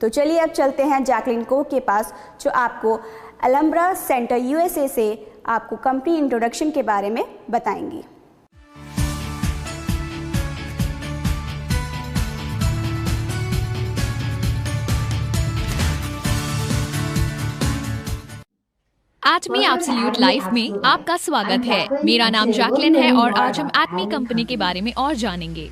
तो चलिए अब चलते हैं जैकलिन को के पास, जो आपको अलम्ब्रा सेंटर यूएसए से आपको कंपनी इंट्रोडक्शन के बारे में बताएंगी। एटमी एब्सोल्यूट लाइफ में आपका स्वागत है। मेरा नाम जैकलिन है और आज हम एटमी कंपनी के बारे में और जानेंगे।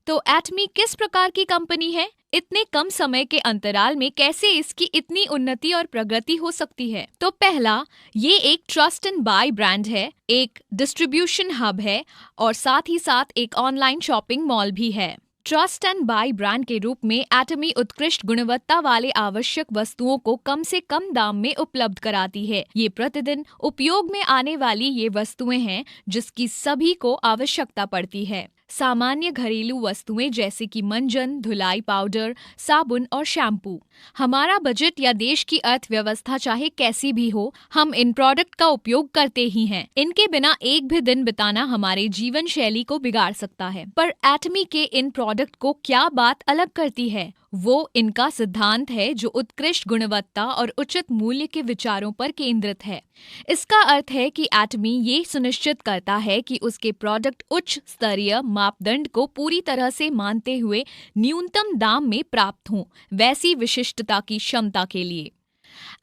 तो एटमी किस प्रकार की कंपनी है? इतने कम समय के अंतराल में कैसे इसकी इतनी उन्नति और प्रगति हो सकती है? तो पहला, ये एक ट्रस्ट एंड बाय ब्रांड है, एक डिस्ट्रीब्यूशन हब है और साथ ही साथ एक ऑनलाइन शॉपिंग मॉल भी है। ट्रस्ट एंड बाय ब्रांड के रूप में एटमी उत्कृष्ट गुणवत्ता वाले आवश्यक वस्तुओं को कम से कम दाम में उपलब्ध कराती है। ये प्रतिदिन उपयोग में आने वाली ये वस्तुएं हैं जिसकी सभी को आवश्यकता पड़ती है। सामान्य घरेलू वस्तुएं जैसे कि मंजन, धुलाई पाउडर, साबुन और शैम्पू। हमारा बजट या देश की अर्थव्यवस्था चाहे कैसी भी हो, हम इन प्रोडक्ट का उपयोग करते ही हैं। इनके बिना एक भी दिन बिताना हमारे जीवन शैली को बिगाड़ सकता है। पर एटमी के इन प्रोडक्ट को क्या बात अलग करती है? वो इनका सिद्धांत है जो उत्कृष्ट गुणवत्ता और उचित मूल्य के विचारों पर केंद्रित है। इसका अर्थ है कि एटमी ये सुनिश्चित करता है कि उसके प्रोडक्ट उच्च स्तरीय मापदंड को पूरी तरह से मानते हुए न्यूनतम दाम में प्राप्त हों, वैसी विशिष्टता की क्षमता के लिए।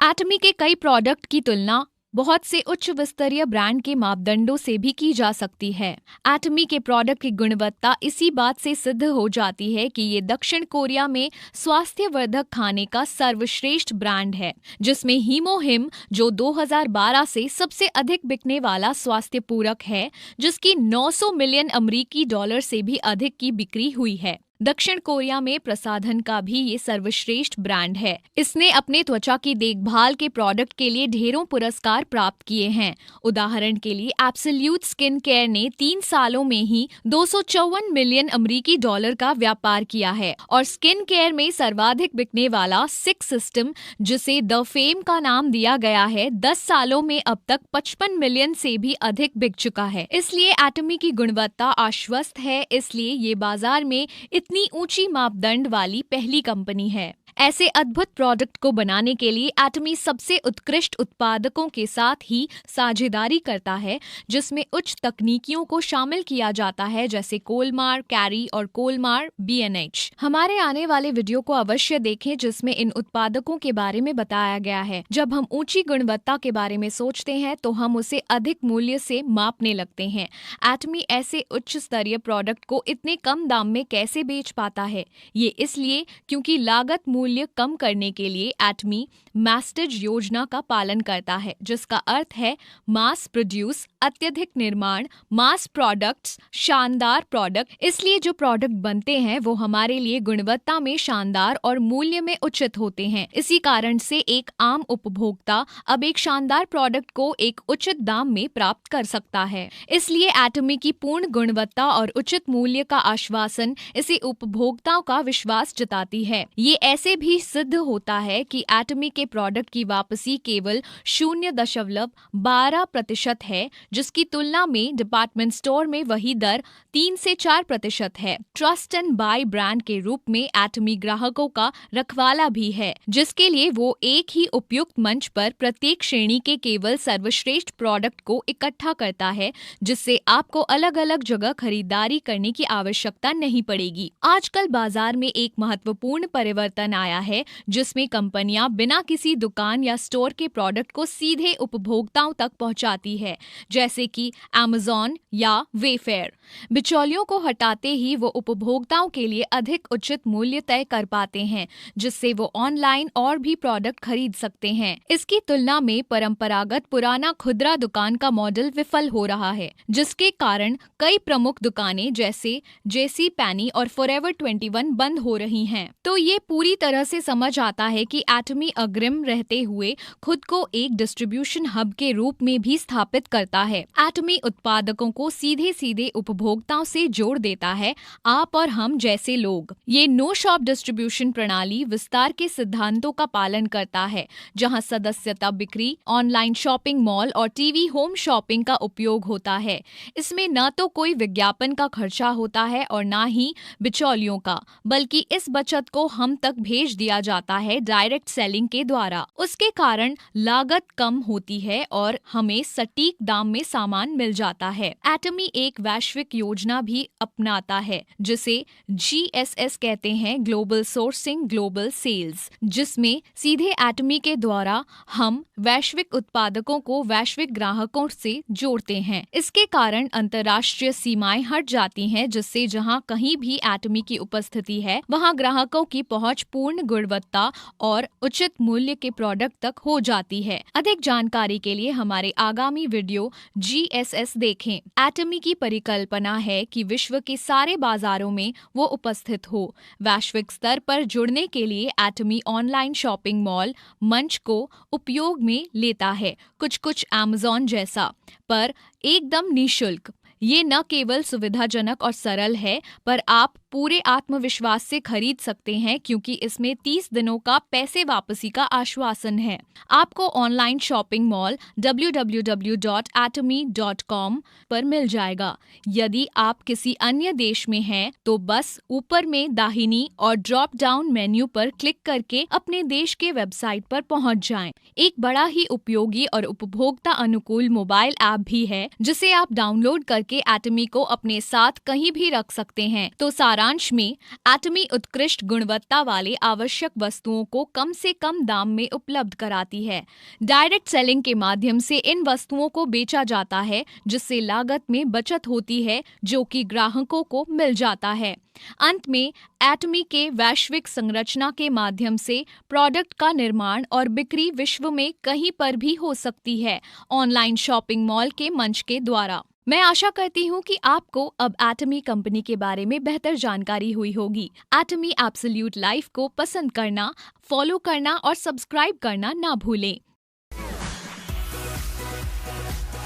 एटमी के कई प्रोडक्ट की तुलना बहुत से उच्च स्तरीय ब्रांड के मापदंडों से भी की जा सकती है। एटमी के प्रोडक्ट की गुणवत्ता इसी बात से सिद्ध हो जाती है कि ये दक्षिण कोरिया में स्वास्थ्यवर्धक खाने का सर्वश्रेष्ठ ब्रांड है, जिसमें हीमोहिम, जो 2012 से सबसे अधिक बिकने वाला स्वास्थ्य पूरक है, जिसकी 900 मिलियन अमेरिकी डॉलर से भी अधिक की बिक्री हुई है। दक्षिण कोरिया में प्रसाधन का भी ये सर्वश्रेष्ठ ब्रांड है। इसने अपने त्वचा की देखभाल के प्रोडक्ट के लिए ढेरों पुरस्कार प्राप्त किए हैं। उदाहरण के लिए एब्सोल्यूट स्किन केयर ने 3 सालों में ही 254 मिलियन अमेरिकी डॉलर का व्यापार किया है और स्किन केयर में सर्वाधिक बिकने वाला सिक्स सिस्टम, जिसे द फेम का नाम दिया गया है, 10 सालों में अब तक 55 मिलियन से भी अधिक बिक चुका है। इसलिए एटमी की गुणवत्ता आश्वस्त है, इसलिए ये बाजार में इतनी ऊंची मापदंड वाली पहली कंपनी है। ऐसे अद्भुत प्रोडक्ट को बनाने के लिए एटमी सबसे उत्कृष्ट उत्पादकों के साथ ही साझेदारी करता है, जिसमें उच्च तकनीकियों को शामिल किया जाता है, जैसे कोलमार, कैरी और कोलमार BNH। हमारे आने वाले वीडियो को अवश्य देखें, जिसमें इन उत्पादकों के बारे में बताया गया है। जब हम ऊंची गुणवत्ता के बारे में सोचते हैं तो हम उसे अधिक मूल्य से मापने लगते हैं। एटमी ऐसे उच्च स्तरीय प्रोडक्ट को इतने कम दाम में कैसे बेच पाता है? ये इसलिए क्योंकि लागत मूल्य कम करने के लिए एटमी मैस्टेज योजना का पालन करता है, जिसका अर्थ है मास प्रोड्यूस, अत्यधिक निर्माण, मास प्रोडक्ट्स, शानदार प्रोडक्ट। इसलिए जो प्रोडक्ट बनते हैं वो हमारे लिए गुणवत्ता में शानदार और मूल्य में उचित होते हैं। इसी कारण से एक आम उपभोक्ता अब एक शानदार प्रोडक्ट को एक उचित दाम में प्राप्त कर सकता है। इसलिए एटमी की पूर्ण गुणवत्ता और उचित मूल्य का आश्वासन इसे उपभोक्ताओं का विश्वास जताती है। ये ऐसे भी सिद्ध होता है कि एटमी के प्रोडक्ट की वापसी केवल 0.12% है, जिसकी तुलना में डिपार्टमेंट स्टोर में वही दर 3 से 4% है। ट्रस्ट एंड बाय ब्रांड के रूप में एटमी ग्राहकों का रखवाला भी है, जिसके लिए वो एक ही उपयुक्त मंच पर प्रत्येक श्रेणी के केवल सर्वश्रेष्ठ प्रोडक्ट को इकट्ठा करता है, जिससे आपको अलग अलग जगह खरीदारी करने की आवश्यकता नहीं पड़ेगी। आजकल बाजार में एक महत्वपूर्ण परिवर्तन आया है, जिसमें कंपनियां बिना किसी दुकान या स्टोर के प्रोडक्ट को सीधे उपभोक्ताओं तक पहुंचाती है। जैसे जैसे कि Amazon या Wayfair। बिचौलियों को हटाते ही वो उपभोक्ताओं के लिए अधिक उचित मूल्य तय कर पाते हैं, जिससे वो ऑनलाइन और भी प्रोडक्ट खरीद सकते हैं। इसकी तुलना में परंपरागत पुराना खुदरा दुकान का मॉडल विफल हो रहा है, जिसके कारण कई प्रमुख दुकानें जैसे जेसी पैनी और फॉरएवर 21 बंद हो रही हैं। तो ये पूरी तरह से समझ आता है कि एटमी अग्रिम रहते हुए खुद को एक डिस्ट्रीब्यूशन हब के रूप में भी स्थापित करता है। एटमी उत्पादकों को सीधे सीधे उपभोक्ताओं से जोड़ देता है, आप और हम जैसे लोग। ये नो शॉप डिस्ट्रीब्यूशन प्रणाली विस्तार के सिद्धांतों का पालन करता है, जहां सदस्यता बिक्री, ऑनलाइन शॉपिंग मॉल और टीवी होम शॉपिंग का उपयोग होता है। इसमें न तो कोई विज्ञापन का खर्चा होता है और न ही बिचौलियों का, बल्कि इस बचत को हम तक भेज दिया जाता है डायरेक्ट सेलिंग के द्वारा। उसके कारण लागत कम होती है और हमें सटीक दाम में सामान मिल जाता है। एटमी एक वैश्विक योजना भी अपनाता है, जिसे GSS कहते हैं, ग्लोबल सोर्सिंग ग्लोबल सेल्स, जिसमें सीधे एटमी के द्वारा हम वैश्विक उत्पादकों को वैश्विक ग्राहकों से जोड़ते हैं। इसके कारण अंतर्राष्ट्रीय सीमाएं हट जाती हैं, जिससे जहां कहीं भी एटमी की उपस्थिति है, वहां ग्राहकों की पहुंच पूर्ण गुणवत्ता और उचित मूल्य के प्रोडक्ट तक हो जाती है। अधिक जानकारी के लिए हमारे आगामी वीडियो GSS देखें। एटमी की परिकल्पना है कि विश्व के सारे बाजारों में वो उपस्थित हो। वैश्विक स्तर पर जुड़ने के लिए एटमी ऑनलाइन शॉपिंग मॉल मंच को उपयोग में लेता है, कुछ Amazon जैसा, पर एकदम निःशुल्क। ये न केवल सुविधाजनक और सरल है, पर आप पूरे आत्मविश्वास से खरीद सकते हैं, क्योंकि इसमें 30 दिनों का पैसे वापसी का आश्वासन है। आपको ऑनलाइन शॉपिंग मॉल www.atomy.com पर मिल जाएगा। यदि आप किसी अन्य देश में हैं, तो बस ऊपर में दाहिनी और ड्रॉप डाउन मेन्यू पर क्लिक करके अपने देश के वेबसाइट पर पहुंच जाएं। एक बड़ा ही उपयोगी और उपभोक्ता अनुकूल मोबाइल ऐप भी है, जिसे आप डाउनलोड करके एटमी को अपने साथ कहीं भी रख सकते हैं। तो सारांश में, एटमी उत्कृष्ट गुणवत्ता वाले आवश्यक वस्तुओं को कम से कम दाम में उपलब्ध कराती है। डायरेक्ट सेलिंग के माध्यम से इन वस्तुओं को बेचा जाता है, जिससे लागत में बचत होती है, जो कि ग्राहकों को मिल जाता है। अंत में, एटमी के वैश्विक संरचना के माध्यम से प्रोडक्ट का निर्माण और बिक्री विश्व में कहीं पर भी हो सकती है, ऑनलाइन शॉपिंग मॉल के मंच के द्वारा। मैं आशा करती हूँ कि आपको अब एटमी कंपनी के बारे में बेहतर जानकारी हुई होगी। एटमी एब्सोल्यूट लाइफ को पसंद करना, फॉलो करना और सब्सक्राइब करना ना भूलें।